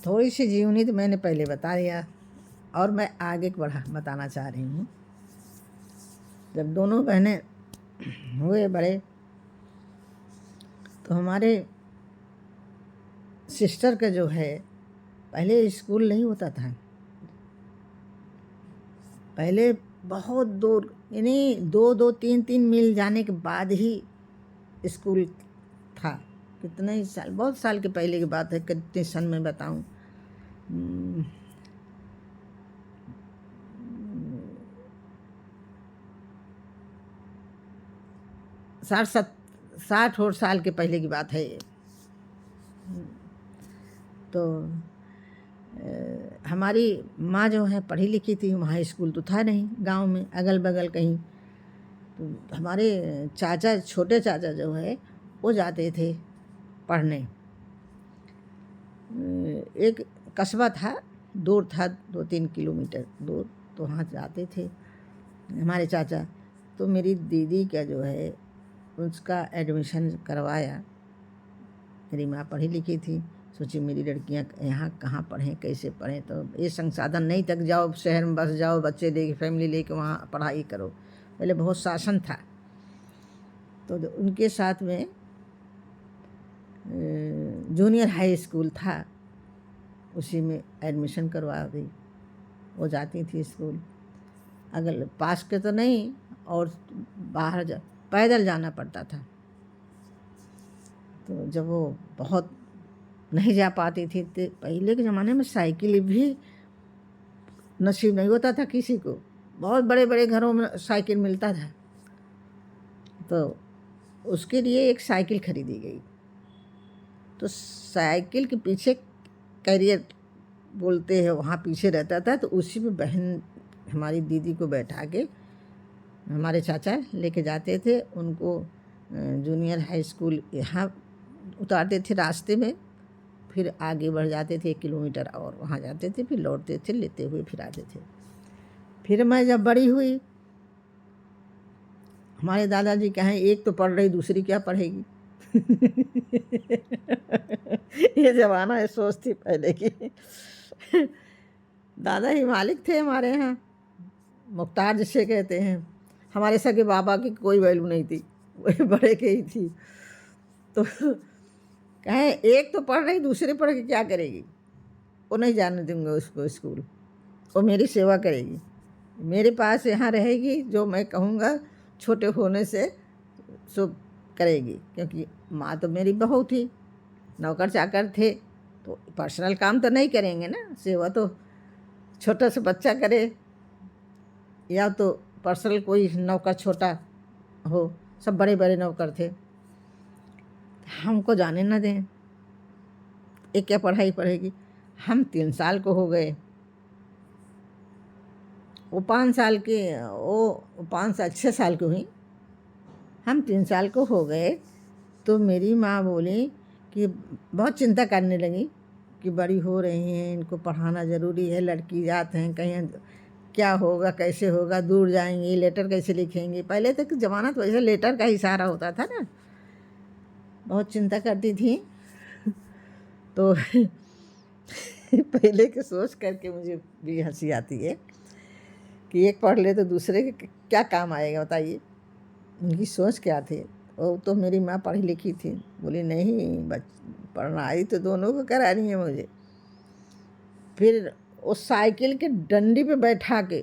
थोड़ी सी जीवनी तो मैंने पहले बता दिया, और मैं आगे बताना चाह रही हूँ। जब दोनों बहनें हुए बड़े, तो हमारे सिस्टर का जो है, पहले स्कूल नहीं होता था। पहले बहुत दूर, यानी 2-3 जाने के बाद ही स्कूल था। कितने ही साल, बहुत साल के पहले की बात है। कितने सन में बताऊं, 60 और साल के पहले की बात है ये। तो हमारी माँ जो है पढ़ी लिखी थी, वहाँ स्कूल तो था नहीं गांव में, अगल बगल कहीं। तो हमारे चाचा, छोटे चाचा जो है, वो जाते थे पढ़ने। एक कस्बा था, दूर था, 2-3 किलोमीटर दूर, तो वहाँ जाते थे हमारे चाचा। तो मेरी दीदी का जो है, उसका एडमिशन करवाया। मेरी माँ पढ़ी लिखी थी, सोची मेरी लड़कियाँ यहाँ कहाँ पढ़ें, कैसे पढ़ें। तो ये संसाधन नहीं तक, जाओ शहर में, बस जाओ, बच्चे लेके, फैमिली लेके वहाँ पढ़ाई करो। पहले बहुत शासन था। तो उनके साथ में जूनियर हाई स्कूल था, उसी में एडमिशन करवा दी। वो जाती थी स्कूल, अगल पास के तो नहीं, और बाहर पैदल जाना पड़ता था। तो जब वो बहुत नहीं जा पाती थी, तो पहले के ज़माने में साइकिल भी नसीब नहीं होता था किसी को। बहुत बड़े बड़े घरों में साइकिल मिलता था। तो उसके लिए एक साइकिल खरीदी गई। तो साइकिल के पीछे कैरियर बोलते हैं, वहाँ पीछे रहता था। तो उसी में बहन हमारी दीदी को बैठा के हमारे चाचा लेके जाते थे। उनको जूनियर हाई स्कूल यहाँ उतारते थे रास्ते में, फिर आगे बढ़ जाते थे 1 किलोमीटर और वहाँ जाते थे, फिर लौटते थे, लेते हुए फिर आते थे। फिर मैं जब बड़ी हुई, हमारे दादाजी कहें एक तो पढ़ रही, दूसरी क्या पढ़ेगी। ये ज़माना है, सोच थी पहले की। दादा ही मालिक थे हमारे यहाँ, मुख्तार जिसे कहते हैं। हमारे सगे बाबा की कोई वैल्यू नहीं थी, वही बड़े के ही थी। तो कहें एक तो पढ़ रही, दूसरी पढ़ के क्या करेगी। वो नहीं जाने दूंगा उसको स्कूल, वो मेरी सेवा करेगी, मेरे पास यहाँ रहेगी, जो मैं कहूँगा छोटे होने से सो करेगी। क्योंकि माँ तो मेरी बहू थी, नौकर चाकर थे, तो पर्सनल काम तो नहीं करेंगे ना, सेवा तो छोटा सा बच्चा करे, या तो पर्सनल कोई नौकर छोटा हो। सब बड़े बड़े नौकर थे, हमको जाने न दें, एक क्या पढ़ाई पढ़ेगी। हम 3 साल को हो गए, वो 5 साल के, वो 5 साल 6 साल की हुई, हम 3 साल को हो गए। तो मेरी माँ बोली कि बहुत चिंता करने लगी कि बड़ी हो रही हैं, इनको पढ़ाना ज़रूरी है, लड़की जात हैं, कहीं क्या होगा, कैसे होगा, दूर जाएंगी, लेटर कैसे लिखेंगी। पहले तक ज़माना तो वैसे लेटर का ही सहारा होता था ना। बहुत चिंता करती थी। तो पहले के सोच करके मुझे भी हंसी आती है कि एक पढ़ ले तो दूसरे के क्या काम आएगा, बताइए उनकी सोच क्या थी। वो तो मेरी माँ पढ़ी लिखी थी, बोली नहीं पढ़ाई तो दोनों को करानी है मुझे। फिर उस साइकिल के डंडी पे बैठा के,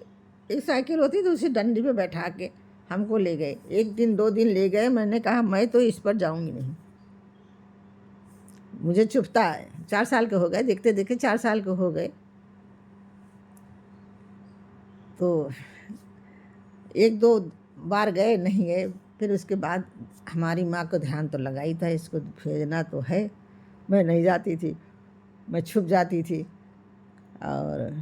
एक साइकिल होती तो उसी डंडी पे बैठा के हमको ले गए। 1 दिन 2 दिन ले गए, मैंने कहा मैं तो इस पर जाऊंगी नहीं, मुझे चुभता है। 4 साल के हो गए, देखते देखते 4 साल के हो गए। तो 1-2 बार गए, नहीं गए। फिर उसके बाद हमारी माँ को ध्यान तो लगा ही था, इसको भेजना तो है। मैं नहीं जाती थी, मैं छुप जाती थी। और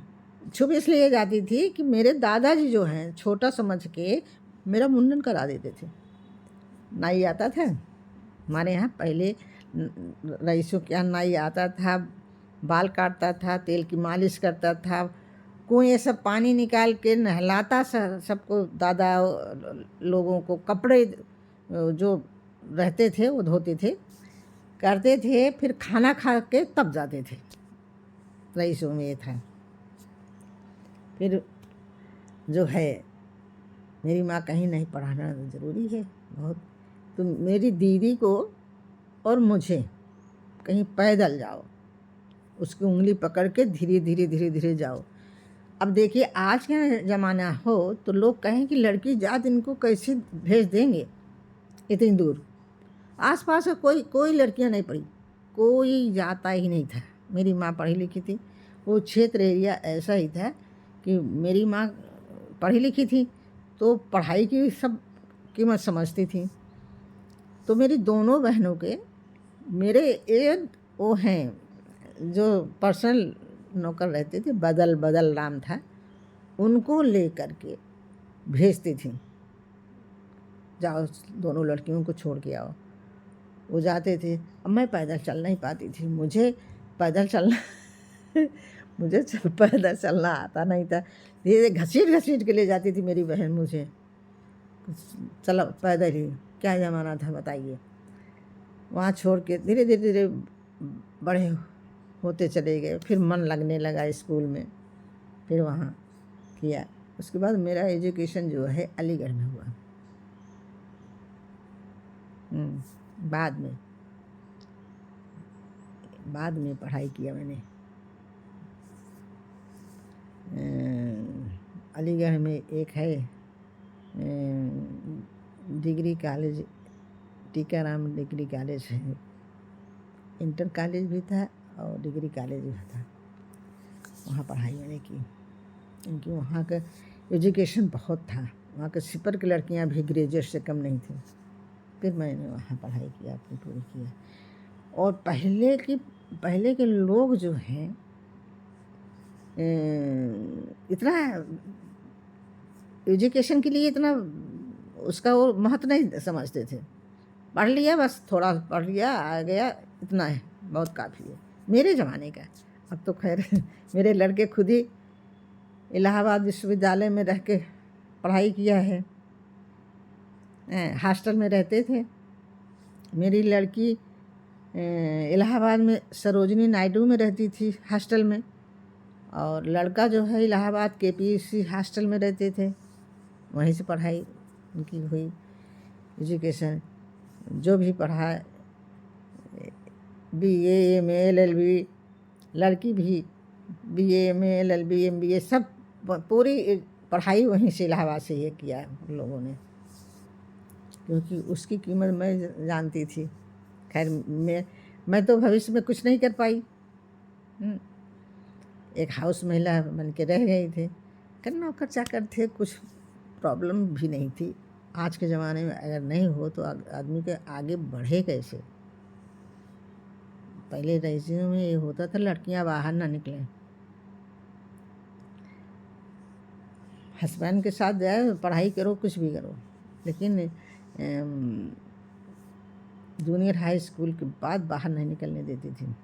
छुप इसलिए जाती थी कि मेरे दादाजी जो हैं, छोटा समझ के मेरा मुंडन करा देते थे। नाई आता था हमारे यहाँ, पहले रईसों के यहाँ नाई आता था, बाल काटता था, तेल की मालिश करता था, कुएं सब पानी निकाल के नहलाता सबको, दादा लोगों को कपड़े जो रहते थे वो धोते थे, करते थे। फिर खाना खा के तब जाते थे। रईसों में ये था। फिर जो है मेरी माँ कहीं नहीं, पढ़ाना ज़रूरी है बहुत, तो मेरी दीदी को और मुझे कहीं पैदल जाओ, उसकी उंगली पकड़ के धीरे धीरे धीरे धीरे जाओ। अब देखिए आज का ज़माना हो तो लोग कहें कि लड़की जात इनको कैसे भेज देंगे इतनी दूर। आसपास का कोई लड़कियां नहीं पढ़ी, कोई जाता ही नहीं था। मेरी माँ पढ़ी लिखी थी, वो क्षेत्र एरिया ऐसा ही था कि मेरी माँ पढ़ी लिखी थी तो पढ़ाई की सब कीमत समझती थी। तो मेरी दोनों बहनों के मेरे एक वो हैं जो पर्सनल नौकर रहते थे, बदल नाम था, उनको ले कर के भेजती थी, जाओ दोनों लड़कियों को छोड़ के आओ। वो जाते थे। अब मैं पैदल चल नहीं पाती थी, मुझे पैदल चलना पैदल चलना आता नहीं था। धीरे घसीट घसीट के ले जाती थी मेरी बहन मुझे, चलो पैदल ही, क्या ज़माना था बताइए। वहाँ छोड़ के धीरे धीरे धीरे बड़े होते चले गए। फिर मन लगने लगा स्कूल में, फिर वहाँ किया। उसके बाद मेरा एजुकेशन जो है अलीगढ़ में हुआ। बाद में पढ़ाई किया मैंने अलीगढ़ में। एक है degree college, Tikaram degree college है, इंटर कॉलेज भी था और डिग्री कॉलेज भी था। वहाँ पढ़ाई मैंने की, क्योंकि वहाँ का एजुकेशन बहुत था। वहाँ के सिपर की लड़कियाँ भी ग्रेजुएट से कम नहीं थी। फिर मैंने वहाँ पढ़ाई किया, अपनी पूरी किया। और पहले के लोग जो हैं इतना एजुकेशन के लिए इतना उसका वो महत्व नहीं समझते थे। पढ़ लिया, बस थोड़ा पढ़ लिया, आ गया, इतना है, बहुत काफ़ी है मेरे ज़माने का। अब तो खैर मेरे लड़के खुद ही इलाहाबाद विश्वविद्यालय में रह के पढ़ाई किया है, हॉस्टल में रहते थे। मेरी लड़की इलाहाबाद में सरोजनी नायडू में रहती थी हॉस्टल में, और लड़का जो है इलाहाबाद KPSC हॉस्टल में रहते थे। वहीं से पढ़ाई उनकी हुई। एजुकेशन जो भी पढ़ा, BA MA LLB, लड़की भी BA MA LLB MBA सब पूरी पढ़ाई वहीं से इलाहाबाद से ये किया उन लोगों ने, क्योंकि उसकी कीमत मैं जानती थी। खैर मैं तो भविष्य में कुछ नहीं कर पाई, एक हाउस महिला बन के रह गई थे। करना नौकर चाकर थे, कुछ प्रॉब्लम भी नहीं थी। आज के ज़माने में अगर नहीं हो तो आदमी के आगे बढ़े कैसे। पहले रईसों में ये होता था लड़कियां बाहर ना निकलें, हस्बैंड के साथ जाए, पढ़ाई करो, कुछ भी करो, लेकिन जूनियर हाई स्कूल के बाद बाहर नहीं निकलने देती थी।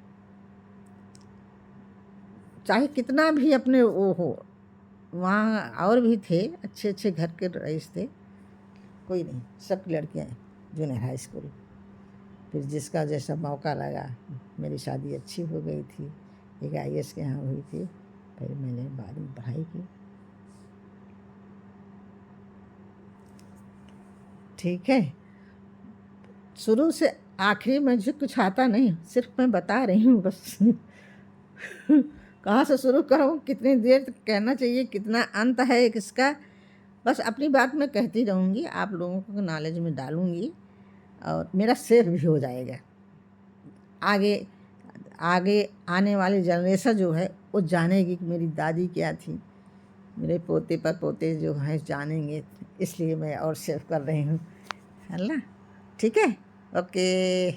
चाहे कितना भी अपने वो हो, वहाँ और भी थे अच्छे अच्छे घर के रईस थे, कोई नहीं, सब लड़कियाँ जूनियर हाई स्कूल। फिर जिसका जैसा मौका लगा, मेरी शादी अच्छी हो गई थी, एक IAS के यहाँ हुई थी। फिर मैंने बाद में पढ़ाई की। ठीक है, शुरू से आखिरी मुझे कुछ आता नहीं, सिर्फ मैं बता रही हूँ बस कहाँ से शुरू करूँ, कितनी देर तक कहना चाहिए, कितना अंत है किसका, बस अपनी बात मैं कहती रहूँगी, आप लोगों को नॉलेज में डालूँगी और मेरा सेव भी हो जाएगा। आगे आने वाली जनरेशन जो है वो जानेगी कि मेरी दादी क्या थी, मेरे पोते पर पोते जो हैं जानेंगे, इसलिए मैं और सेव कर रही हूँ, है ना। ठीक है, ओके।